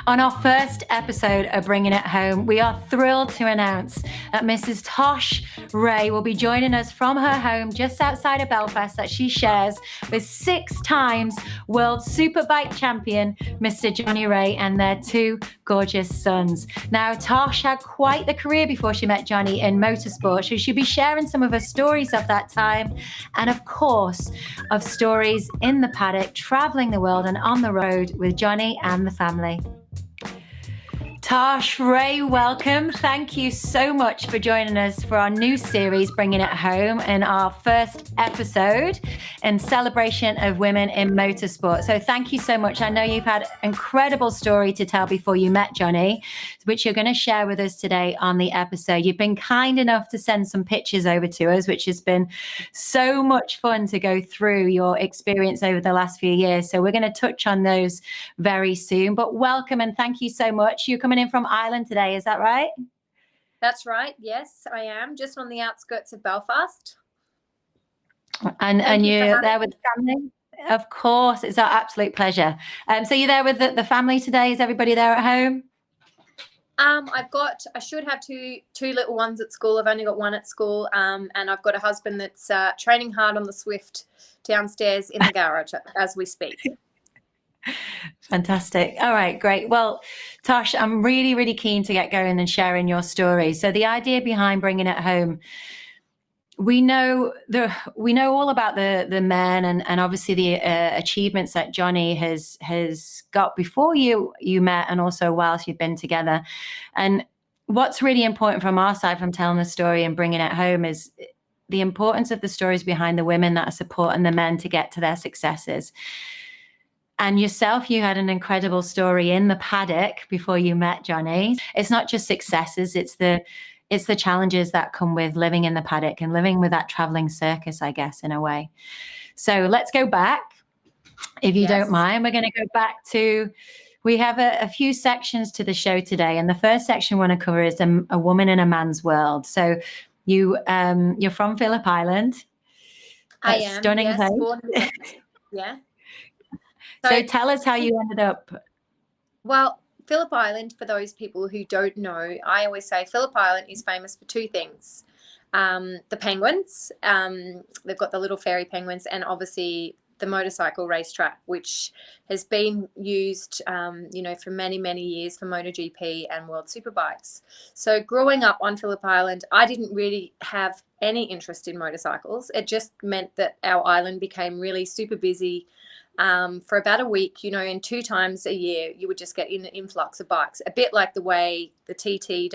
On our first episode of Bringing It Home, we are thrilled to announce that Mrs. Tatia Rae will be joining us from her home just outside of Belfast that she shares with 6 times World Superbike champion, Mr. Johnny Rae, and their 2 gorgeous sons. Now, Tash had quite the career before she met Johnny in motorsport, so she'll be sharing some of her stories of that time and, of course, of stories in the paddock, traveling the world and on the road with Johnny and the family. Tatia Rae, welcome. Thank you so much for joining us for our new series, Bringing It Home, and our first episode in celebration of women in motorsport. So thank you so much. I know you've had an incredible story to tell before you met Johnny, which you're going to share with us today on the episode. You've been kind enough to send some pictures over to us, which has been so much fun to go through your experience over the last few years. So we're going to touch on those very soon. But welcome and thank you so much. You're coming in from Ireland today, is that right? That's right. Yes, I am just on the outskirts of Belfast. And you're there with family? Of course, it's our absolute pleasure. So you're there with the family today? Is everybody there at home? I should have two little ones at school. I've only got one at school, and I've got a husband that's training hard on the Swift downstairs in the garage as we speak. Fantastic. All right, great. Well, Tash, I'm really, really keen to get going and sharing your story. So the idea behind Bringing It Home, we know all about the men and obviously the achievements that Johnny has got before you met and also whilst you've been together. And what's really important from our side from telling the story and bringing it home is the importance of the stories behind the women that are supporting the men to get to their successes. And yourself, you had an incredible story in the paddock before you met Johnny. It's not just successes, it's the challenges that come with living in the paddock and living with that traveling circus, I guess, in a way. So let's go back, if you don't mind. We're going to go back to, we have a few sections to the show today. And the first section we want to cover is a woman in a man's world. So you're from Phillip Island. I am. Stunning yes, place. Yeah. So tell us how you ended up. Well, Phillip Island, for those people who don't know, I always say Phillip Island is famous for 2 things. The penguins, they've got the little fairy penguins, and obviously the motorcycle racetrack, which has been used, for many, many years for MotoGP and World Superbikes. So growing up on Phillip Island, I didn't really have any interest in motorcycles. It just meant that our island became really super busy. For about a week, and 2 times a year, you would just get an influx of bikes, a bit like the way the TT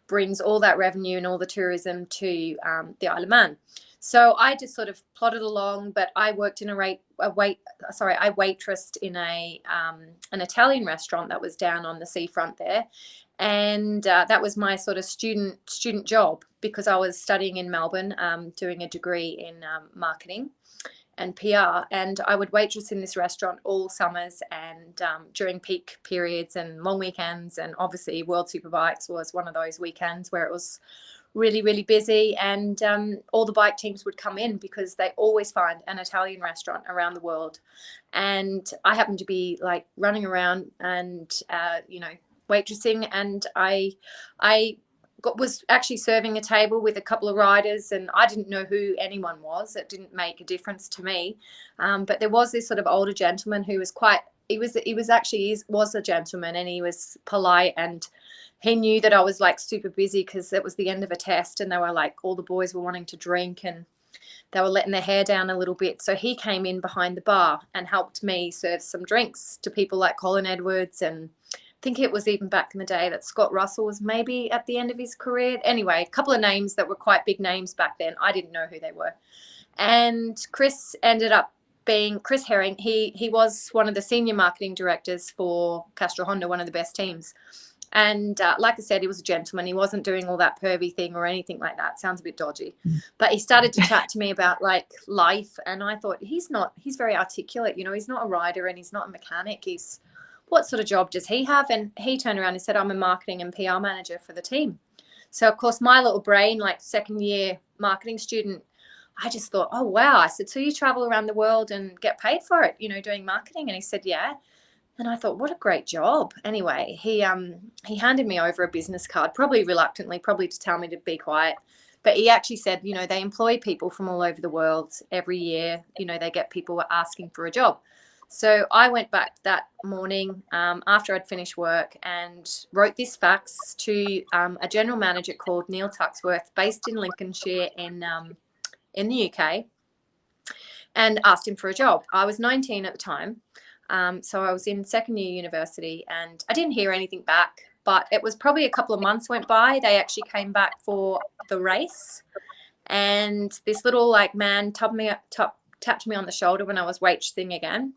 brings all that revenue and all the tourism to the Isle of Man. So I just sort of plodded along, but I worked in I waitressed in an Italian restaurant that was down on the seafront there. And that was my sort of student job, because I was studying in Melbourne, doing a degree in marketing and PR, and I would waitress in this restaurant all summers and during peak periods and long weekends. And obviously World Superbikes was one of those weekends where it was really, really busy, and all the bike teams would come in because they always find an Italian restaurant around the world. And I happened to be like running around and waitressing, and I was actually serving a table with a couple of riders, and I didn't know who anyone was. It didn't make a difference to me. But there was this sort of older gentleman who was was a gentleman, and he was polite, and he knew that I was like super busy because it was the end of a test, and they were like, all the boys were wanting to drink and they were letting their hair down a little bit. So he came in behind the bar and helped me serve some drinks to people like Colin Edwards, and I think it was even back in the day that Scott Russell was maybe at the end of his career. Anyway, a couple of names that were quite big names back then. I didn't know who they were. And Chris ended up being Chris Herring. He was one of the senior marketing directors for Castro Honda, one of the best teams. And like I said, he was a gentleman. He wasn't doing all that pervy thing or anything like that. Sounds a bit dodgy. But he started to chat to me about like life. And I thought, he's very articulate. He's not a rider and he's not a mechanic. What sort of job does he have? And he turned around and said, I'm a marketing and PR manager for the team. So, of course, my little brain, like second year marketing student, I just thought, oh, wow. I said, so you travel around the world and get paid for it, doing marketing? And he said, yeah. And I thought, what a great job. Anyway, he handed me over a business card, probably reluctantly, probably to tell me to be quiet. But he actually said, you know, they employ people from all over the world every year. You know, they get people asking for a job. So I went back that morning after I'd finished work and wrote this fax to a general manager called Neil Tuxworth, based in Lincolnshire in the UK, and asked him for a job. I was 19 at the time. So I was in second year university and I didn't hear anything back, but it was probably a couple of months went by. They actually came back for the race, and this little like man tapped me on the shoulder when I was waitressing again.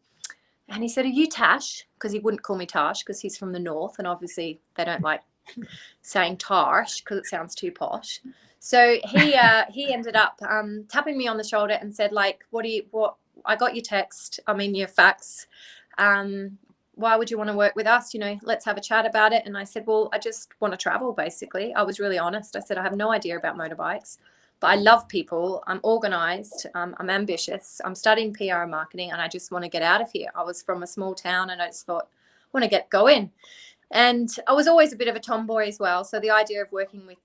And he said, "Are you Tash?" Because he wouldn't call me Tash because he's from the north, and obviously they don't like saying Tash because it sounds too posh. So he ended up tapping me on the shoulder and said, like, what I got your text, your fax. Why would you want to work with us? You know, let's have a chat about it. And I said, well, I just want to travel, basically. I was really honest. I said, I have no idea about motorbikes, but I love people. I'm organized. I'm ambitious. I'm studying PR and marketing, and I just want to get out of here. I was from a small town, and I just thought, I want to get going. And I was always a bit of a tomboy as well. So the idea of working with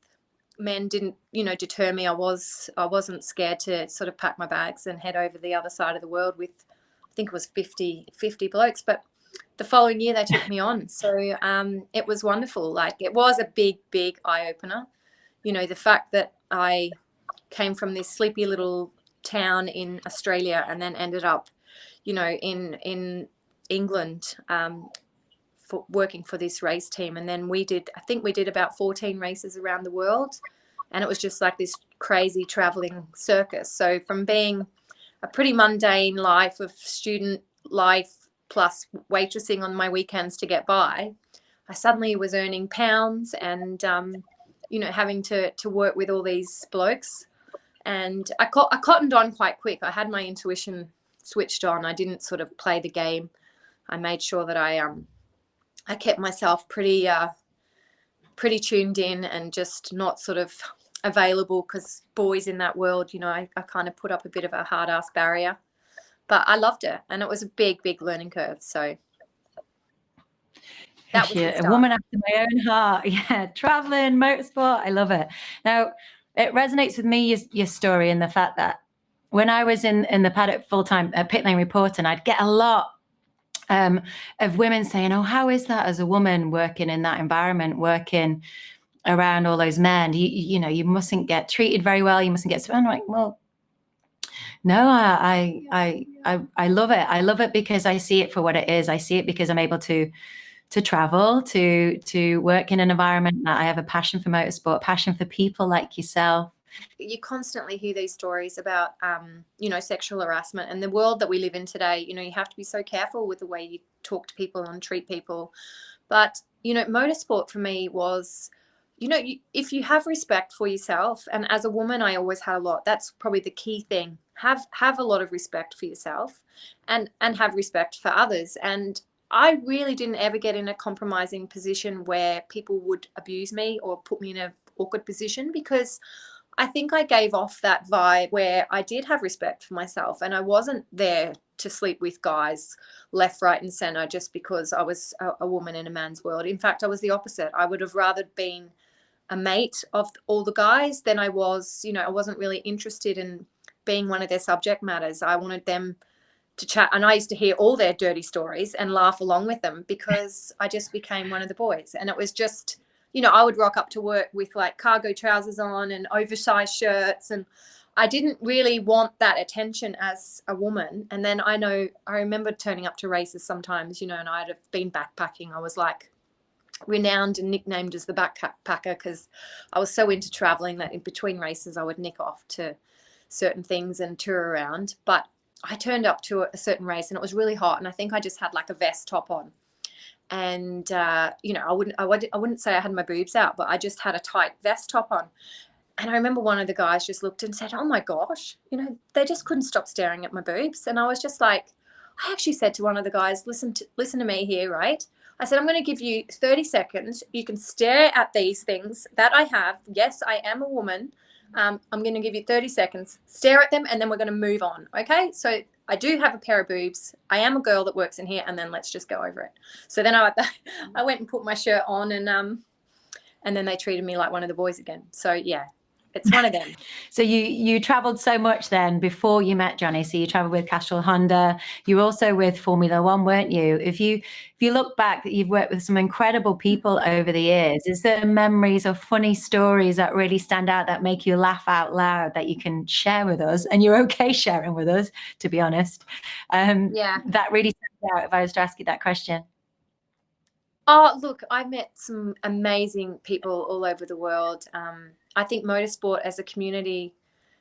men didn't, you know, deter me. I wasn't scared to sort of pack my bags and head over the other side of the world with, I think it was 50 blokes. But the following year they took me on. So it was wonderful. Like, it was a big eye opener. You know, the fact that I came from this sleepy little town in Australia and then ended up, you know, in England, for working for this race team. And then I think we did about 14 races around the world, and it was just like this crazy traveling circus. So from being a pretty mundane life of student life plus waitressing on my weekends to get by, I suddenly was earning pounds and, you know, having to work with all these blokes. And I cottoned on quite quick. I had my intuition switched on. I didn't sort of play the game. I made sure that I kept myself pretty tuned in and just not sort of available, because boys in that world, you know, I kind of put up a bit of a hard ass barrier. But I loved it, and it was a big learning curve. So that was a woman after my own heart. Yeah, traveling, motorsport, I love it. Now, it resonates with me, your story, and the fact that when I was in the paddock full-time pit lane reporting, I'd get a lot of women saying, oh, how is that as a woman working in that environment, working around all those men? You know, you mustn't get treated very well. You mustn't get. I'm like, well, no, I love it. I love it because I see it for what it is. I see it because I'm able to travel, to work in an environment that I have a passion for motorsport, passion for people like yourself. You constantly hear these stories about, you know, sexual harassment, and the world that we live in today. You know, you have to be so careful with the way you talk to people and treat people. But, you know, motorsport for me was, you know, if you have respect for yourself, and as a woman, I always had a lot. That's probably the key thing. Have a lot of respect for yourself, and have respect for others. And I really didn't ever get in a compromising position where people would abuse me or put me in an awkward position, because I think I gave off that vibe where I did have respect for myself, and I wasn't there to sleep with guys left, right, and center just because I was a woman in a man's world. In fact, I was the opposite. I would have rather been a mate of all the guys than I was, you know, I wasn't really interested in being one of their subject matters. I wanted them to chat, and I used to hear all their dirty stories and laugh along with them, because I just became one of the boys. And it was just, you know, I would rock up to work with like cargo trousers on and oversized shirts, and I didn't really want that attention as a woman. And then I remember turning up to races sometimes, you know, and I'd have been backpacking. I was like renowned and nicknamed as the backpacker because I was so into traveling that in between races I would nick off to certain things and tour around. But I turned up to a certain race and it was really hot, and I think I just had like a vest top on. And you know, I wouldn't say I had my boobs out, but I just had a tight vest top on. And I remember one of the guys just looked and said, oh my gosh, you know, they just couldn't stop staring at my boobs. And I was just like, I actually said to one of the guys, listen to me here, right? I said, I'm going to give you 30 seconds. You can stare at these things that I have. Yes, I am a woman. I'm going to give you 30 seconds. Stare at them, and then we're going to move on. Okay? So I do have a pair of boobs. I am a girl that works in here, and then let's just go over it. So then I went and put my shirt on, and then they treated me like one of the boys again. So yeah, it's one of them. So you traveled so much then before you met Johnny. So you traveled with Castrol Honda. You were also with Formula One, weren't you? If you look back, that you've worked with some incredible people over the years. Is there memories or funny stories that really stand out that make you laugh out loud that you can share with us? And you're okay sharing with us, to be honest. Yeah. That really stands out if I was to ask you that question. Oh, look, I met some amazing people all over the world. I think motorsport as a community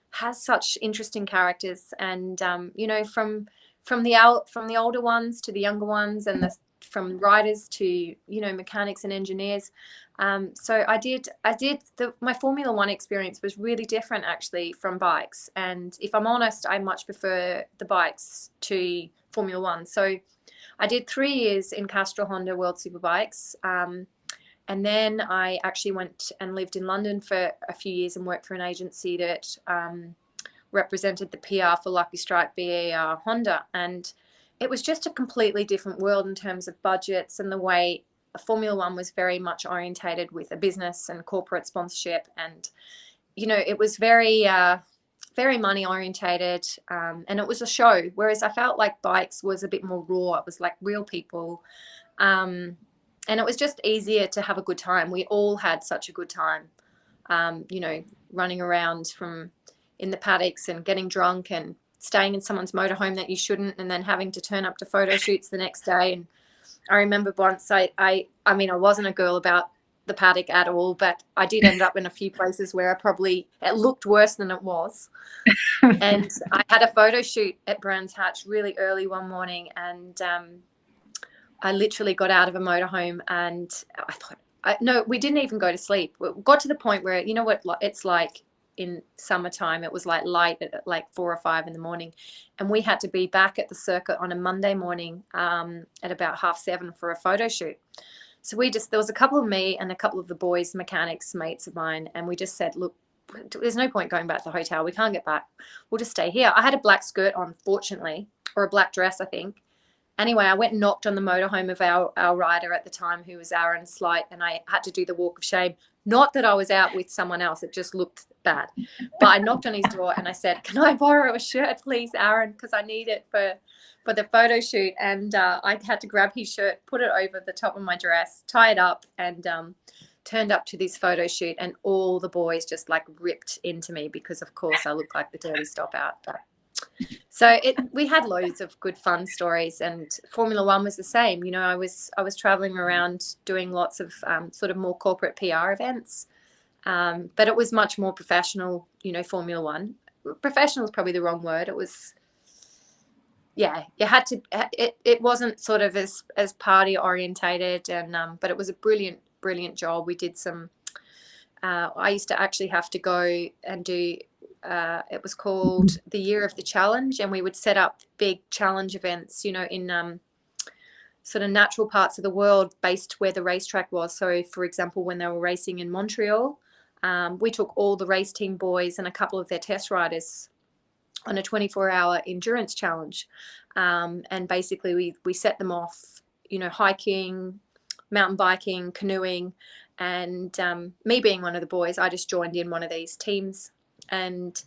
has such interesting characters, and you know, from the older ones to the younger ones, and from riders to, you know, mechanics and engineers. So my Formula One experience was really different actually from bikes, and if I'm honest, I much prefer the bikes to Formula One. So I did 3 years in Castrol Honda World Superbikes. And then I actually went and lived in London for a few years and worked for an agency that represented the PR for Lucky Strike BAR Honda. And it was just a completely different world in terms of budgets, and the way Formula One was very much orientated with a business and corporate sponsorship. And, you know, it was very money orientated, and it was a show, whereas I felt like bikes was a bit more raw. It was like real people. And it was just easier to have a good time. We all had such a good time, you know, running around in the paddocks and getting drunk and staying in someone's motorhome that you shouldn't, and then having to turn up to photo shoots the next day. And I remember once I mean, I wasn't a girl about the paddock at all, but I did end up in a few places where it looked worse than it was. And I had a photo shoot at Brands Hatch really early one morning, and I literally got out of a motorhome, and I thought, no, we didn't even go to sleep. We got to the point where, you know what it's like in summertime, it was like light at like 4 or 5 in the morning, and we had to be back at the circuit on a Monday morning at about 7:30 for a photo shoot. So there was a couple of me and a couple of the boys, mechanics, mates of mine, and we just said, look, there's no point going back to the hotel. We can't get back. We'll just stay here. I had a black skirt on, fortunately, or a black dress, I think. Anyway, I went and knocked on the motorhome of our rider at the time, who was Aaron Slight, and I had to do the walk of shame. Not that I was out with someone else. It just looked bad. But I knocked on his door and I said, can I borrow a shirt, please, Aaron? Because I need it for the photo shoot. And I had to grab his shirt, put it over the top of my dress, tie it up, and turned up to this photo shoot. And all the boys just like ripped into me because, of course, I looked like the dirty stop out. So we had loads of good fun stories, and Formula One was the same. You know, I was traveling around doing lots of sort of more corporate PR events, but it was much more professional. You know, Formula One, professional is probably the wrong word. It was, yeah, you had to. It wasn't sort of as party orientated, and but it was a brilliant job. We did some. I used to actually have to go and do. It was called the Year of the Challenge, and we would set up big challenge events, you know, in sort of natural parts of the world based where the racetrack was. So, for example, when they were racing in Montreal, we took all the race team boys and a couple of their test riders on a 24-hour endurance challenge, and basically we set them off, you know, hiking, mountain biking, canoeing, and me being one of the boys, I just joined in one of these teams. And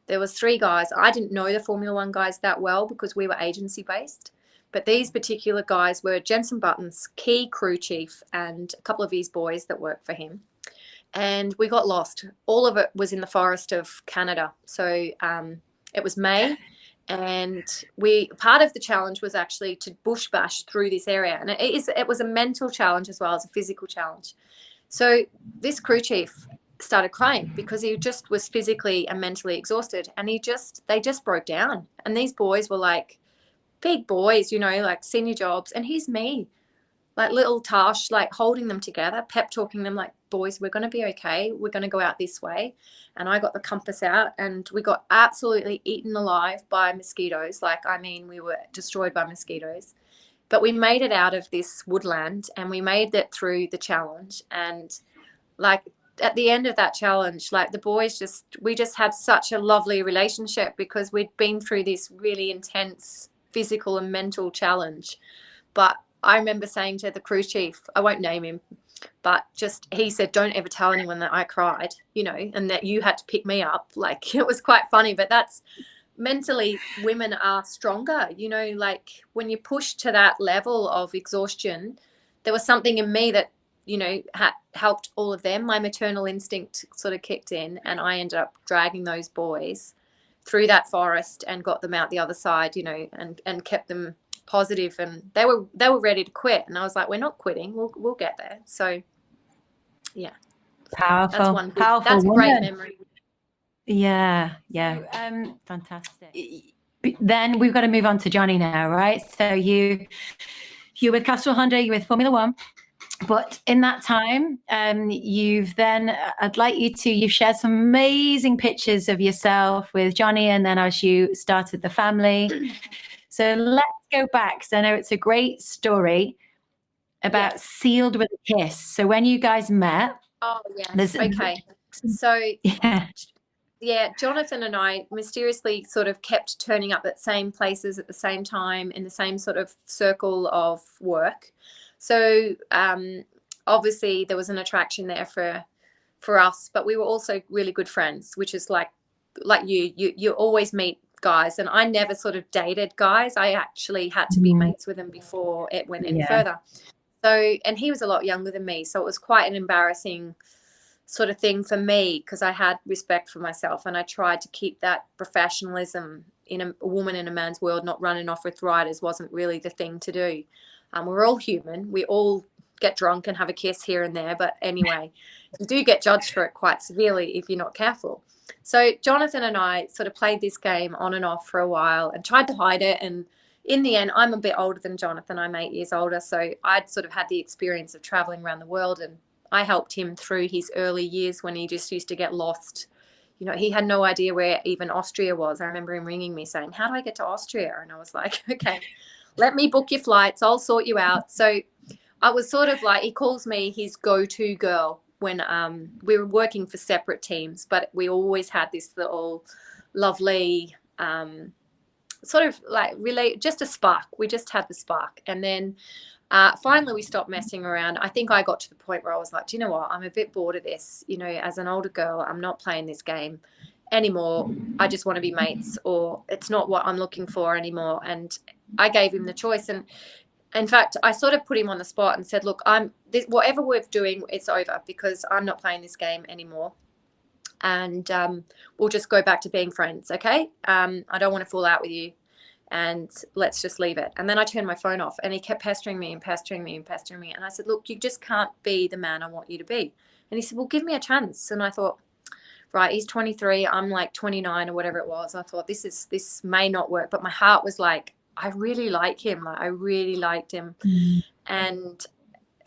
there was 3 guys. I didn't know the Formula One guys that well because we were agency based, but these particular guys were Jensen Button's key crew chief and a couple of his boys that worked for him. And we got lost. All of it was in the forest of Canada. So it was May, and part of the challenge was actually to bush bash through this area. And it was a mental challenge as well as a physical challenge. So this crew chief started crying because he just was physically and mentally exhausted, and they just broke down. And these boys were like big boys, you know, like senior jobs, and here's me, like little Tash, like holding them together, pep talking them like, boys, we're going to be okay, we're going to go out this way. And I got the compass out, and we got absolutely eaten alive by mosquitoes. Like, I mean, we were destroyed by mosquitoes, but we made it out of this woodland, and we made it through the challenge. And like, at the end of that challenge, like the boys we just had such a lovely relationship because we'd been through this really intense physical and mental challenge. But I remember saying to the crew chief, I won't name him, but just he said, don't ever tell anyone that I cried, you know, and that you had to pick me up. Like, it was quite funny, but that's mentally, women are stronger, you know, like when you push to that level of exhaustion, there was something in me that, you know, helped all of them. My maternal instinct sort of kicked in, and I ended up dragging those boys through that forest and got them out the other side, you know, and kept them positive, and they were ready to quit, and I was like, we're not quitting, we'll get there. So yeah, Powerful, that's a great memory. Yeah, fantastic. Then we've got to move on to Johnny now, right? So you're with Castrol Honda, you're with Formula One, but in that time, you've shared some amazing pictures of yourself with Johnny, and then as you started the family. So let's go back. So I know it's a great story about Sealed with a Kiss. So when you guys met. Oh, yes. Okay. So yeah, Jonathan and I mysteriously sort of kept turning up at same places at the same time in the same sort of circle of work. So obviously there was an attraction there for us, but we were also really good friends, which is like you always meet guys, and I never sort of dated guys. I actually had to be mates with them before it went any further. So, and he was a lot younger than me, so it was quite an embarrassing sort of thing for me because I had respect for myself, and I tried to keep that professionalism in a woman in a man's world. Not running off with riders wasn't really the thing to do. We're all human. We all get drunk and have a kiss here and there, but anyway, you do get judged for it quite severely if you're not careful. So Jonathan and I sort of played this game on and off for a while and tried to hide it, and in the end, I'm a bit older than Jonathan. I'm 8 years older, so I'd sort of had the experience of traveling around the world, and I helped him through his early years when he just used to get lost. You know, he had no idea where even Austria was. I remember him ringing me saying, how do I get to Austria? And I was like, okay, let me book your flights. I'll sort you out. So I was sort of like, he calls me his go-to girl when we were working for separate teams, but we always had this little lovely sort of like really just a spark. We just had the spark. And then finally we stopped messing around. I think I got to the point where I was like, do you know what? I'm a bit bored of this. You know, as an older girl, I'm not playing this game anymore. I just want to be mates, or it's not what I'm looking for anymore. And I gave him the choice. And in fact, I sort of put him on the spot and said, look, whatever we're doing, it's over because I'm not playing this game anymore. And we'll just go back to being friends, okay? I don't want to fall out with you, and let's just leave it. And then I turned my phone off, and he kept pestering me and pestering me and pestering me. And I said, look, you just can't be the man I want you to be. And he said, well, give me a chance. And I thought, right, he's 23, I'm like 29 or whatever it was. I thought this may not work, but my heart was like, I really like him. Like, I really liked him. And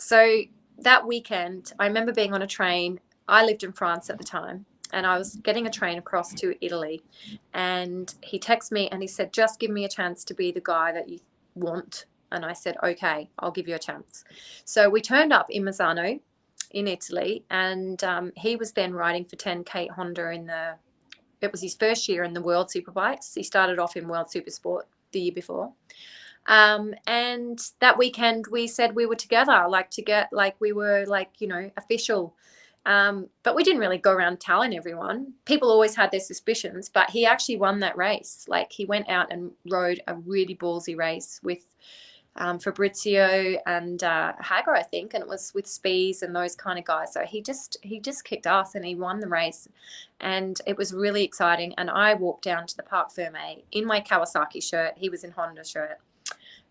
so that weekend, I remember being on a train. I lived in France at the time, and I was getting a train across to Italy, and he texted me and he said, just give me a chance to be the guy that you want. And I said, okay, I'll give you a chance. So we turned up in Misano in Italy, and he was then riding for 10K Honda it was his first year in the World Superbikes. He started off in World Supersport the year before. And that weekend we said we were together, we were official. But we didn't really go around telling everyone. People always had their suspicions, but he actually won that race. Like, he went out and rode a really ballsy race with Fabrizio and Hager, I think, and it was with Spies and those kind of guys. So he just kicked ass, and he won the race, and it was really exciting. And I walked down to the Parc Fermé in my Kawasaki shirt. He was in Honda shirt,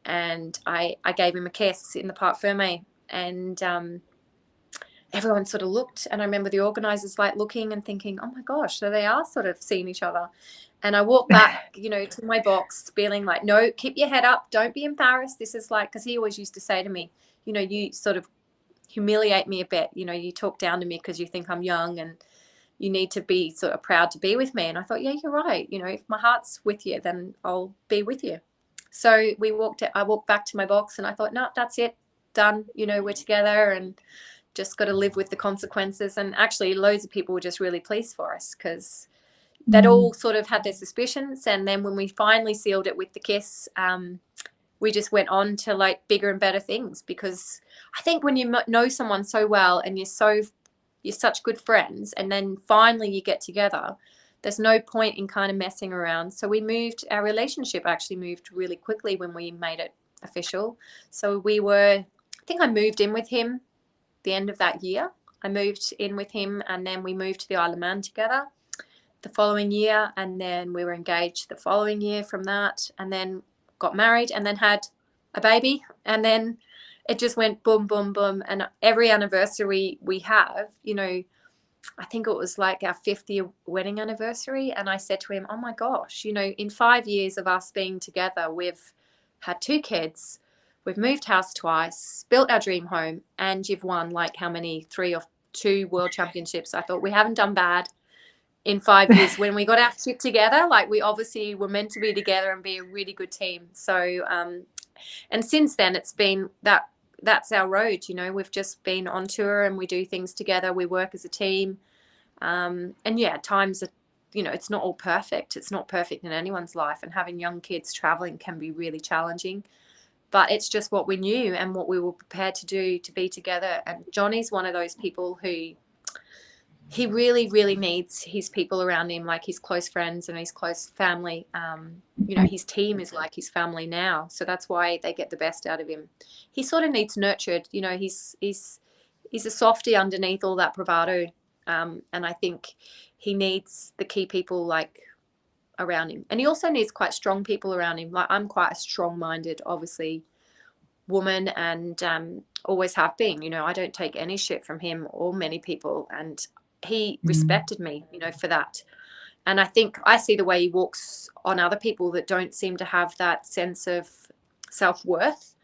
and I gave him a kiss in the Parc Fermé, and everyone sort of looked, and I remember the organisers like looking and thinking, oh my gosh, so they are sort of seeing each other. And I walked back, to my box feeling like, no, keep your head up. Don't be embarrassed. This is like, because he always used to say to me, you sort of humiliate me a bit. You talk down to me because you think I'm young, and you need to be sort of proud to be with me. And I thought, yeah, you're right. If my heart's with you, then I'll be with you. So I walked back to my box, and I thought, no, that's it. Done. We're together. And just got to live with the consequences. And actually loads of people were just really pleased for us, because they'd all sort of had their suspicions. And then when we finally sealed it with the kiss, we just went on to like bigger and better things, because I think when you know someone so well and you're such good friends, and then finally you get together, there's no point in kind of messing around. So our relationship actually moved really quickly when we made it official. So I think I moved in with him the end of that year. I moved in with him, and then we moved to the Isle of Man together the following year, and then we were engaged the following year from that, and then got married, and then had a baby, and then it just went boom, boom, boom. And every anniversary we have, you know, I think it was like our 5th year wedding anniversary, and I said to him, oh my gosh, you know, in 5 years of us being together, we've had 2 kids, we've moved house twice, built our dream home, and you've won like how many, 3 or 2 world championships. I thought we haven't done bad in 5 years. When we got our shit together, like we obviously were meant to be together and be a really good team. So and since then it's been that's our road, you know. We've just been on tour and we do things together, we work as a team, and yeah, times are, you know, it's not all perfect. It's not perfect in anyone's life, and having young kids traveling can be really challenging, but it's just what we knew and what we were prepared to do to be together. And Johnny's one of those people who he really, really needs his people around him, like his close friends and his close family. You know, his team is like his family now. So that's why they get the best out of him. He sort of needs nurtured. You know, he's a softie underneath all that bravado. And I think he needs the key people like around him. And he also needs quite strong people around him. Like I'm quite a strong-minded, obviously, woman, and always have been. You know, I don't take any shit from him or many people. And he respected me, you know, for that. And I think I see the way he walks on other people that don't seem to have that sense of self-worth,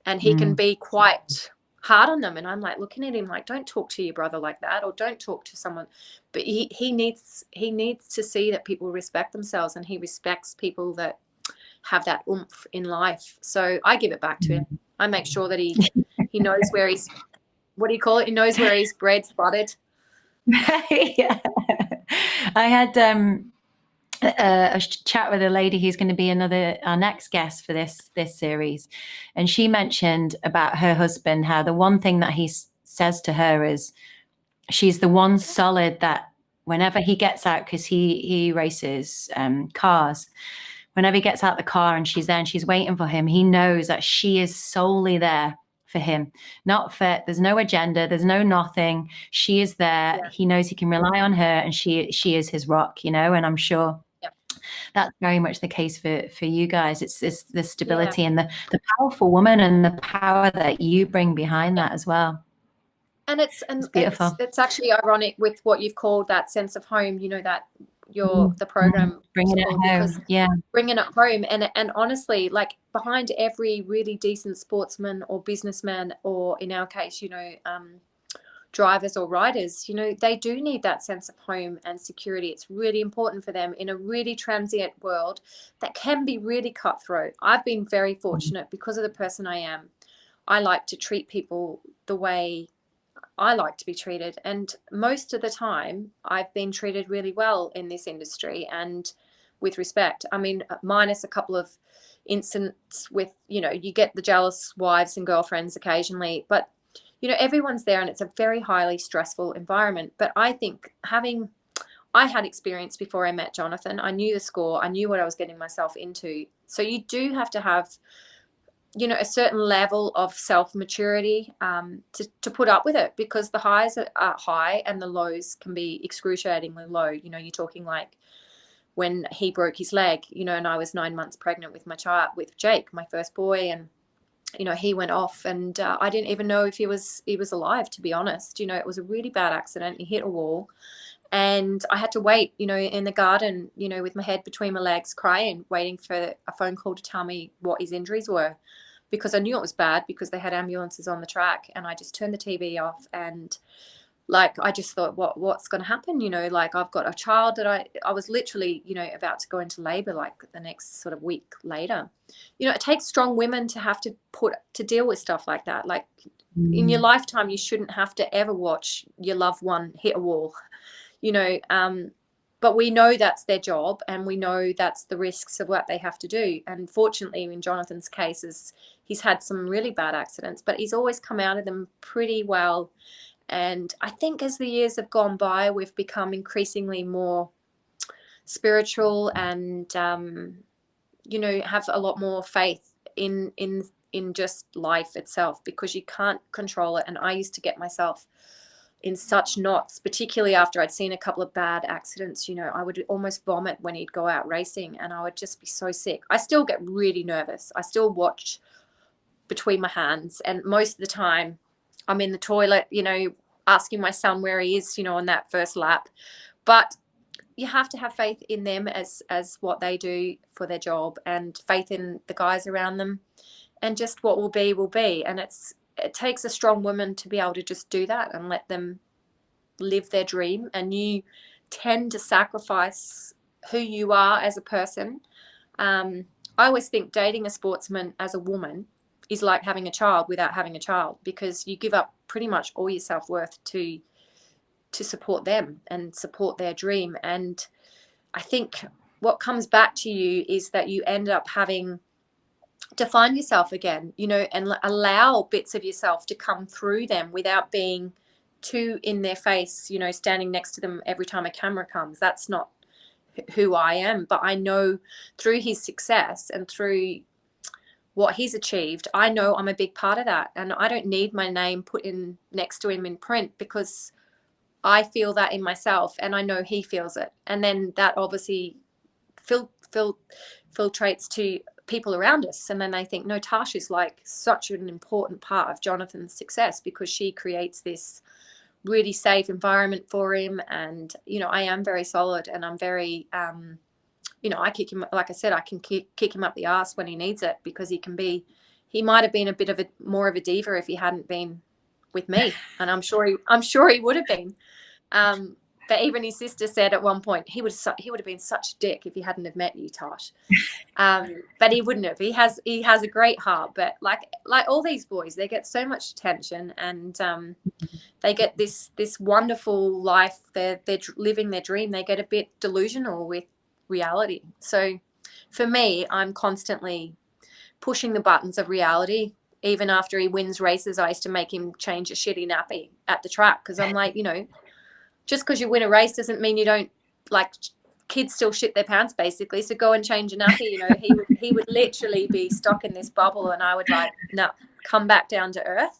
and he can be quite hard on them. And I'm like looking at him like, don't talk to your brother like that, or don't talk to someone. But he needs to see that people respect themselves, and he respects people that have that oomph in life. So I give it back to him. I make sure that he knows where he's, what do you call it? He knows where his bread's buttered. Yeah. I had a chat with a lady who's going to be our next guest for this series, and she mentioned about her husband, how the one thing that he says to her is she's the one solid that whenever he gets out, because he races cars, whenever he gets out the car and she's there and she's waiting for him, he knows that she is solely there for him. There's no agenda, there's no nothing. She is there. Yeah. He knows he can rely on her, and she is his rock, you know. And I'm sure that's very much the case for you guys. It's the stability and the powerful woman and the power that you bring behind that as well. And it's beautiful. It's actually ironic with what you've called that sense of home, you know, that the program bringing it home. Bringing it home. And honestly, like behind every really decent sportsman or businessman, or in our case, you know, drivers or riders, you know, they do need that sense of home and security. It's really important for them in a really transient world that can be really cutthroat. I've been very fortunate because of the person I am. I like to treat people the way I like to be treated, and most of the time I've been treated really well in this industry and with respect. I mean, minus a couple of incidents with, you know, you get the jealous wives and girlfriends occasionally, but you know, everyone's there, and it's a very highly stressful environment. But I think I had experience before I met Jonathan. I knew the score, I knew what I was getting myself into. So you do have to have, you know, a certain level of self-maturity to put up with it, because the highs are high and the lows can be excruciatingly low. You know, you're talking like when he broke his leg, you know, and I was 9 months pregnant with Jake, my first boy, and you know, he went off, and I didn't even know if he was alive, to be honest. You know, it was a really bad accident. He hit a wall, and I had to wait, you know, in the garden, you know, with my head between my legs, crying, waiting for a phone call to tell me what his injuries were, because I knew it was bad, because they had ambulances on the track. And I just turned the TV off and like, I just thought, what's going to happen? You know, like, I've got a child that I was literally, you know, about to go into labor like the next sort of week later. You know, it takes strong women to have to deal with stuff like that. Like, in your lifetime, you shouldn't have to ever watch your loved one hit a wall, you know. But we know that's their job, and we know that's the risks of what they have to do. And fortunately, in Jonathan's cases, he's had some really bad accidents, but he's always come out of them pretty well. And I think as the years have gone by, we've become increasingly more spiritual and, you know, have a lot more faith in just life itself, because you can't control it. And I used to get myself in such knots, particularly after I'd seen a couple of bad accidents. You know, I would almost vomit when he'd go out racing, and I would just be so sick. I still get really nervous. I still watch between my hands, and most of the time I'm in the toilet, you know, asking my son where he is, you know, on that first lap. But you have to have faith in them as what they do for their job, and faith in the guys around them, and just what will be. And it takes a strong woman to be able to just do that and let them live their dream. And you tend to sacrifice who you are as a person. I always think dating a sportsman as a woman is like having a child without having a child, because you give up pretty much all your self-worth to support them and support their dream. And I think what comes back to you is that you end up having to find yourself again, you know, and allow bits of yourself to come through them without being too in their face, you know, standing next to them every time a camera comes. That's not who I am. But I know through his success and through what he's achieved, I know I'm a big part of that. And I don't need my name put in next to him in print, because I feel that in myself, and I know he feels it. And then that obviously filtrates to people around us, and then they think, no, Tasha's like such an important part of Jonathan's success, because she creates this really safe environment for him. And, you know, I am very solid, and I'm very, you know, I kick him, like I said, I can kick him up the arse when he needs it, because he might have been a bit of more of a diva if he hadn't been with me. And I'm sure he would have been. But even his sister said at one point, he would have been such a dick if he hadn't have met you, Tosh. But he wouldn't have. He has a great heart. But like all these boys, they get so much attention, and they get this wonderful life. They're living their dream. They get a bit delusional with reality. So for me, I'm constantly pushing the buttons of reality. Even after he wins races, I used to make him change a shitty nappy at the track, because I'm like, you know, just because you win a race doesn't mean you don't, like, kids still shit their pants basically. So go and change a nappy. You know, he would literally be stuck in this bubble, and I would like, no, come back down to earth.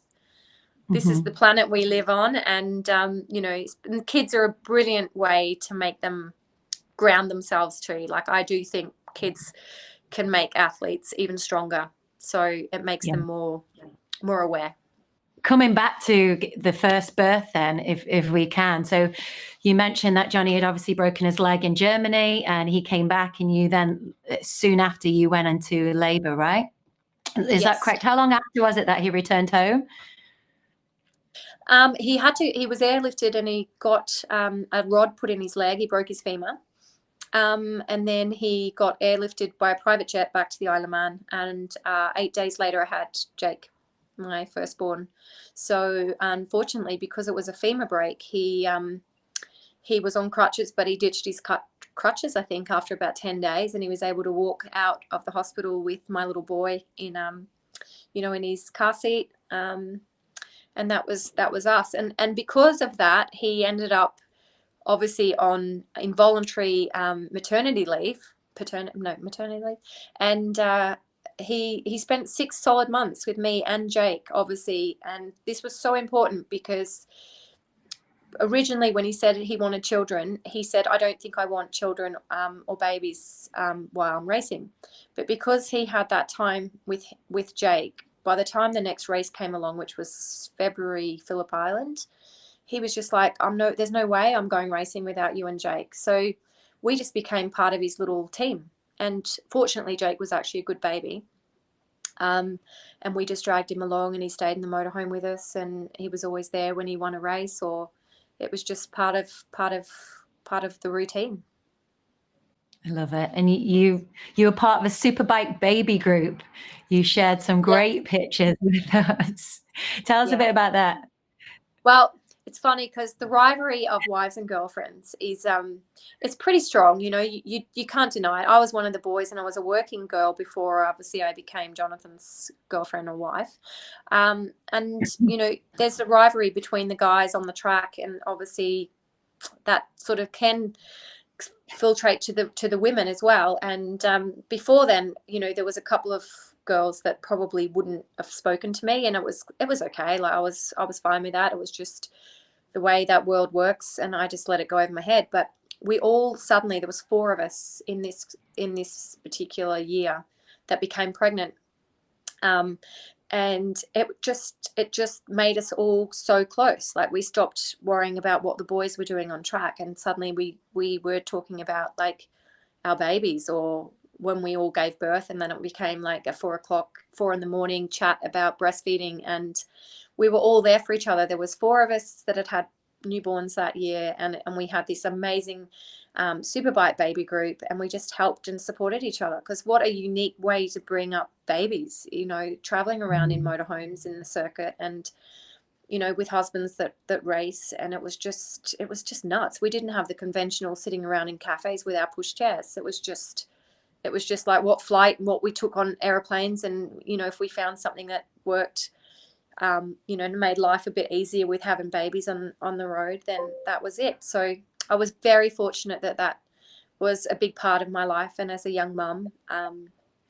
This is the planet we live on. And, you know, kids are a brilliant way to make them ground themselves too. Like, I do think kids can make athletes even stronger. So it makes them more aware. Coming back to the first birth then, if we can. So you mentioned that Johnny had obviously broken his leg in Germany, and he came back, and you then, soon after, you went into labor, right? Is that correct? How long after was it that he returned home? He was airlifted, and he got a rod put in his leg. He broke his femur. And then he got airlifted by a private jet back to the Isle of Man. And 8 days later, I had Jake, my firstborn. So unfortunately, because it was a femur break, he was on crutches, but he ditched his crutches, I think, after about 10 days, and he was able to walk out of the hospital with my little boy in, you know, in his car seat. And that was us. And because of that, he ended up obviously on involuntary maternity leave, and he spent 6 solid months with me and Jake, obviously. And this was so important, because originally when he said he wanted children, he said, I don't think I want children or babies while I'm racing. But because he had that time with Jake, by the time the next race came along, which was February, Phillip Island, he was just like, there's no way I'm going racing without you and Jake. So we just became part of his little team. And fortunately, Jake was actually a good baby. And we just dragged him along, and he stayed in the motorhome with us, and he was always there when he won a race, or it was just part of the routine. I love it. And you were part of a Superbike baby group. You shared some Yes. great pictures with us. Tell us a bit Yeah. about that. Well, it's funny because the rivalry of wives and girlfriends is it's pretty strong. You know, you can't deny it. I was one of the boys, and I was a working girl before obviously I became Jonathan's girlfriend or wife. And you know, there's a rivalry between the guys on the track, and obviously that sort of can filtrate to the women as well. And before then, you know, there was a couple of girls that probably wouldn't have spoken to me, and it was okay. Like I was fine with that. It was just the way that world works, and I just let it go over my head. But we all suddenly, there was 4 of us in this particular year that became pregnant. And it just made us all so close. Like we stopped worrying about what the boys were doing on track, and suddenly we were talking about like our babies, or when we all gave birth. And then it became like a 4 in the morning chat about breastfeeding, and we were all there for each other. There was 4 of us that had newborns that year, and we had this amazing Superbike baby group, and we just helped and supported each other. Because what a unique way to bring up babies, you know, traveling around in motorhomes in the circuit, and you know, with husbands that race. And it was just nuts. We didn't have the conventional sitting around in cafes with our pushchairs. It was just like what flight and what we took on airplanes. And you know, if we found something that worked, you know, made life a bit easier with having babies on the road, then that was it. So I was very fortunate that was a big part of my life. And as a young mum,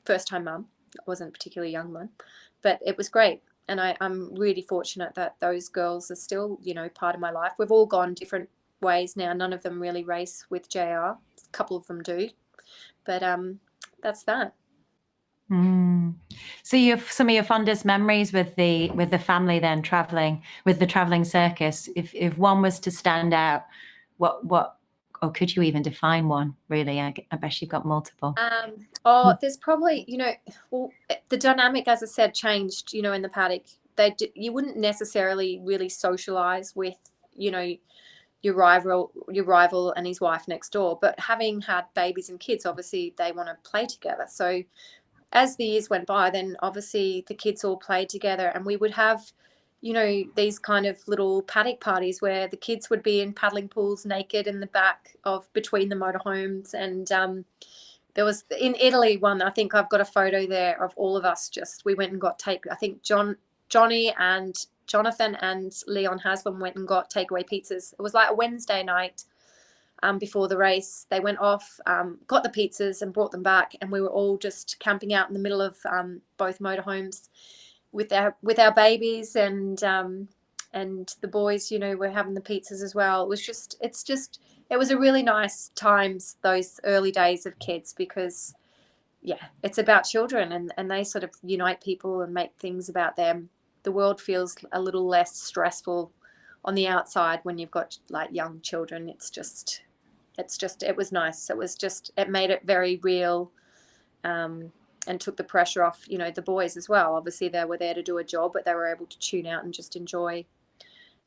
first time mum, I wasn't a particularly young one, but it was great. And I'm really fortunate that those girls are still, you know, part of my life. We've all gone different ways now. None of them really race with JR. A couple of them do, but that's that. So you've some of your fondest memories with the family then, traveling with the traveling circus. If one was to stand out, what or could you even define one? Really, I bet you've got multiple. There's probably, you know, well, the dynamic, as I said, changed. You know, in the paddock, you wouldn't necessarily really socialize with, you know, your rival and his wife next door. But having had babies and kids, obviously they want to play together. So as the years went by, then obviously the kids all played together, and we would have, you know, these kind of little paddock parties where the kids would be in paddling pools naked in the back of between the motorhomes. And there was in Italy one, I think I've got a photo there of all of us. Just we went and got I think Johnny and Jonathan and Leon Haslam went and got takeaway pizzas. It was like a Wednesday night before the race. They went off, got the pizzas and brought them back, and we were all just camping out in the middle of both motorhomes with our babies, and the boys, you know, were having the pizzas as well. It was a really nice times, those early days of kids, because yeah, it's about children, and they sort of unite people and make things about them. The world feels a little less stressful on the outside when you've got like young children. It was nice. It made it very real, and took the pressure off, you know, the boys as well. Obviously they were there to do a job, but they were able to tune out and just enjoy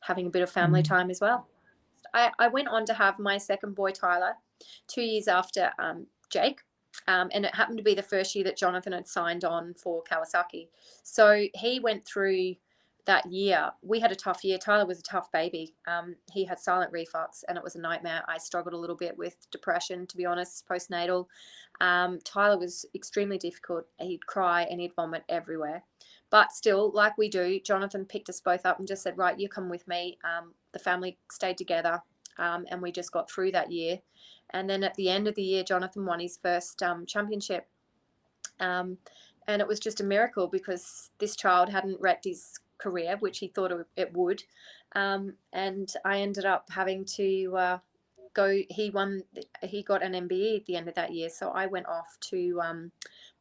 having a bit of family time as well. I went on to have my second boy, Tyler, 2 years after Jake. And it happened to be the first year that Jonathan had signed on for Kawasaki. So he went through that year. We had a tough year. Tyler was a tough baby. He had silent reflux, and it was a nightmare. I struggled a little bit with depression, to be honest, postnatal. Tyler was extremely difficult. He'd cry and he'd vomit everywhere. But still, like we do, Jonathan picked us both up and just said, right, you come with me. The family stayed together, and we just got through that year. And then at the end of the year, Jonathan won his first championship. And it was just a miracle, because this child hadn't wrecked his career, which he thought it would. And I ended up having to go. He got an MBE at the end of that year. So I went off to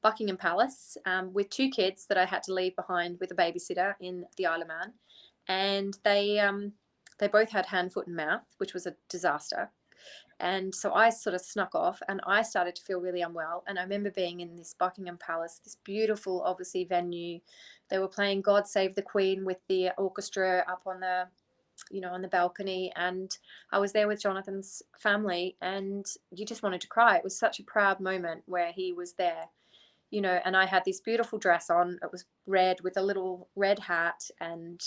Buckingham Palace with 2 kids that I had to leave behind with a babysitter in the Isle of Man. And they both had hand, foot and mouth, which was a disaster. And so I sort of snuck off, and I started to feel really unwell. And I remember being in this Buckingham Palace, this beautiful, obviously, venue. They were playing God Save the Queen with the orchestra up on you know, on the balcony, and I was there with Jonathan's family, and you just wanted to cry. It was such a proud moment where he was there, you know, and I had this beautiful dress on. It was red with a little red hat, and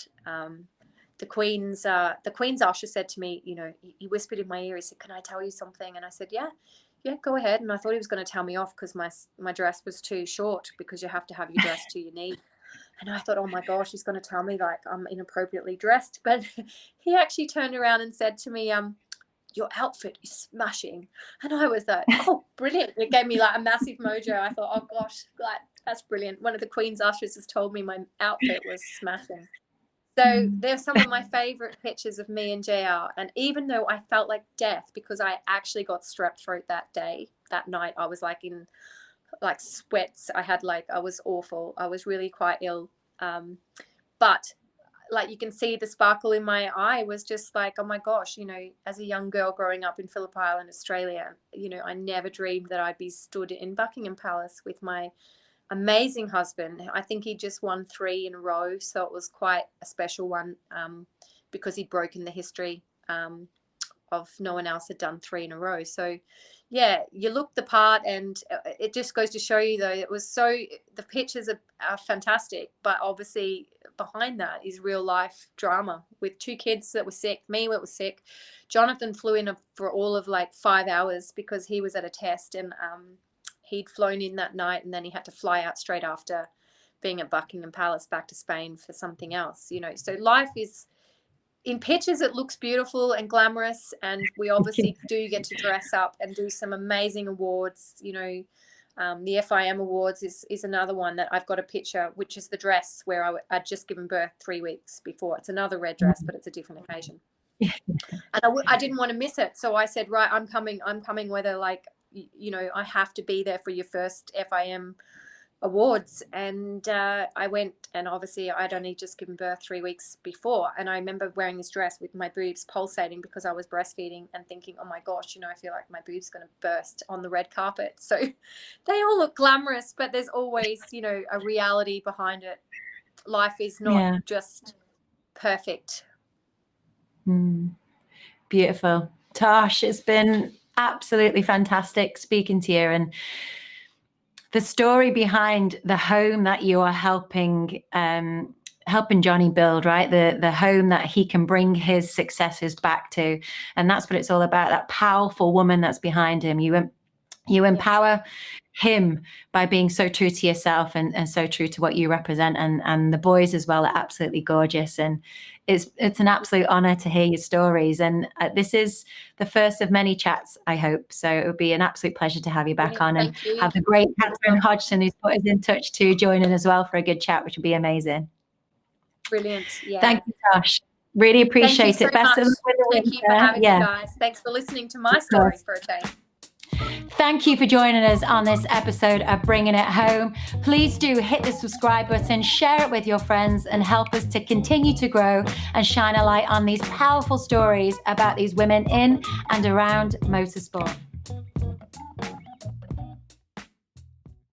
the Queen's usher said to me, you know, he whispered in my ear, he said, "Can I tell you something?" And I said, yeah, go ahead. And I thought he was going to tell me off because my dress was too short, because you have to have your dress to your knee. And I thought, oh my gosh, he's going to tell me like I'm inappropriately dressed. But he actually turned around and said to me, "Your outfit is smashing." And I was like, oh, brilliant. It gave me like a massive mojo. I thought, oh gosh, like that's brilliant. One of the Queen's ushers has told me my outfit was smashing. So they're some of my favorite pictures of me and JR. And even though I felt like death, because I actually got strep throat that night, I was like in like sweats. I was awful. I was really quite ill. But like you can see the sparkle in my eye was just like, oh my gosh, you know, as a young girl growing up in Phillip Island, Australia, you know, I never dreamed that I'd be stood in Buckingham Palace with my amazing husband. I think he just won 3 in a row, so it was quite a special one, because he'd broken the history of no one else had done 3 in a row. So yeah, you look the part, and it just goes to show you though, the pictures are fantastic, but obviously behind that is real life drama with 2 kids that were sick, me that was sick. Jonathan flew in for all of like 5 hours because he was at a test, and he'd flown in that night, and then he had to fly out straight after being at Buckingham Palace back to Spain for something else, you know. So life is, in pictures, it looks beautiful and glamorous, and we obviously do get to dress up and do some amazing awards, you know. The FIM Awards is another one that I've got a picture, which is the dress where I'd just given birth 3 weeks before. It's another red dress, but it's a different occasion. And I didn't want to miss it. So I said, right, I'm coming whether like, you know, I have to be there for your first FIM Awards. And I went, and obviously I'd only just given birth 3 weeks before. And I remember wearing this dress with my boobs pulsating because I was breastfeeding, and thinking, oh my gosh, you know, I feel like my boobs going to burst on the red carpet. So they all look glamorous, but there's always, you know, a reality behind it. Life is not just perfect. Beautiful. Tosh, it's been absolutely fantastic speaking to you, and the story behind the home that you are helping Johnny build, right? The home that he can bring his successes back to. And that's what it's all about, that powerful woman that's behind him. You empower him by being so true to yourself and so true to what you represent. And the boys as well are absolutely gorgeous. And it's an absolute honor to hear your stories. And this is the first of many chats, I hope. So it would be an absolute pleasure to have you back on. And have the great Catherine Hodgson, who's put us in touch, to join in as well for a good chat, which would be amazing. Brilliant. Yeah. Thank you, Tosh. Really appreciate it. Best of luck with the winter. Thank you for having me, guys. Thanks for listening to my story for a change. Thank you for joining us on this episode of Bringing It Home. Please do hit the subscribe button, share it with your friends, and help us to continue to grow and shine a light on these powerful stories about these women in and around motorsport.